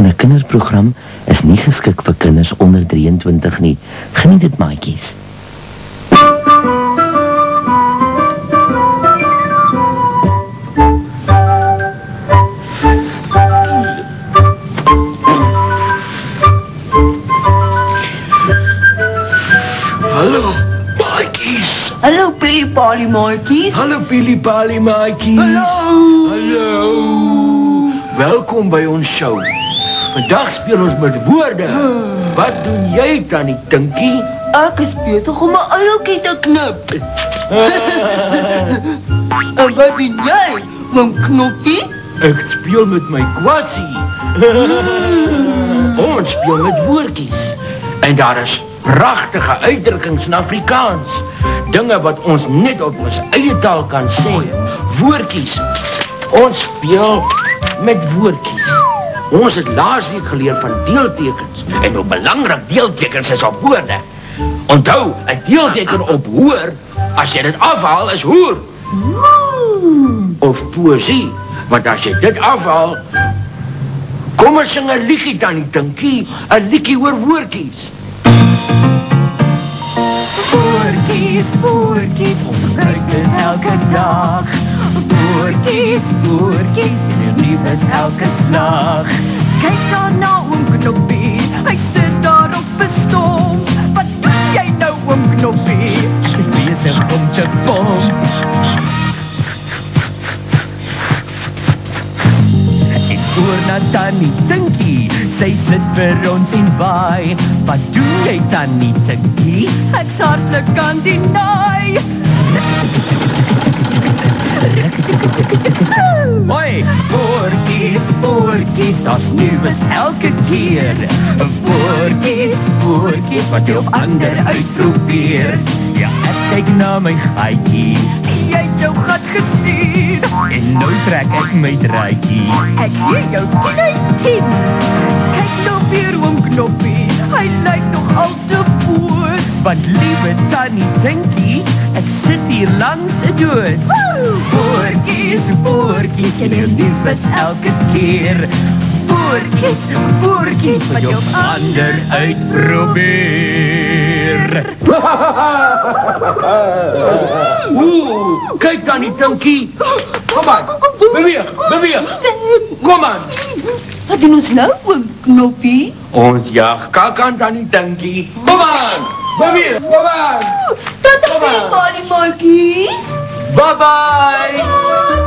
volgende kinderprogram is nie geskik vir kinders onder 23 nie. Geniet dit, maatjies. Hallo, maatjies. Hallo, Billy Pali, maatjies. Hallo, Billy Pali, maatjies. Hallo. Hallo. Welkom by ons show. Vandag speel ons met woorde. Wat doen jy, Tannie Tinkie? Ek is bezig om my eiertjie te knip. En wat doen jy, mijn knoppie? Ek speel met my kwassie. Ons speel met woordjies. En daar is pragtige uitdrukkings in Afrikaans. Dinge wat ons net op ons eie taal kan sê. Woordjies. Ons speel met woordjies. Ons het laasweek geleer van deeltekens. En hoe belangrik deeltekens is op woorde. Onthou, 'n deelteken op hoor, as jy dit afhaal, is hoer. Of poësie, want as jy dit afhaal, kom ons sing 'n liedjie, Tannie Tinkie, 'n liedjie oor woordjies. Woordjies, woordjies, ons gebruik dit elke dag. Woordjies, woordjies, en lief is elke slag. Kyk dan na oom Knoppie, hy sit daar op 'n stomp. Wat doen jy nou, oom Knoppie? Ek is besig om te pomp. En oor na Tannie Tinkie, sy sit vir ons en waai. Wat doen jy, Tannie Tinkie? Ek's hartlik aan die naai. Hoi, woordjies, woordjies, daar's nuus elke keer. Woordjies, woordjies, wat jy op ander uitprobeer. Ja, ek kyk na my gaatjie, jy het jou gat gesien. En nou trek ek my draadjie, ek gee jou 10 uit 10. Kyk nou weer oom Knoppie, hy lyk nog al te voet. Want liewe Tannie Tinkie, ek sit hier langs 'n dood. Woordjies, woordjies, en jou lief is elke keer. Woordjies, woordjies, wat jy op ander uitprobeer. Kyk, Tannie Tinkie. Kom aan, beweeg, beweeg. Kom aan. Wat doen ons nou, oom Knoppie? Ons jag kak aan Tannie Tinkie. Kom aan, beweeg, kom aan. Tot Billy Pali, maatjies. Bye-bye.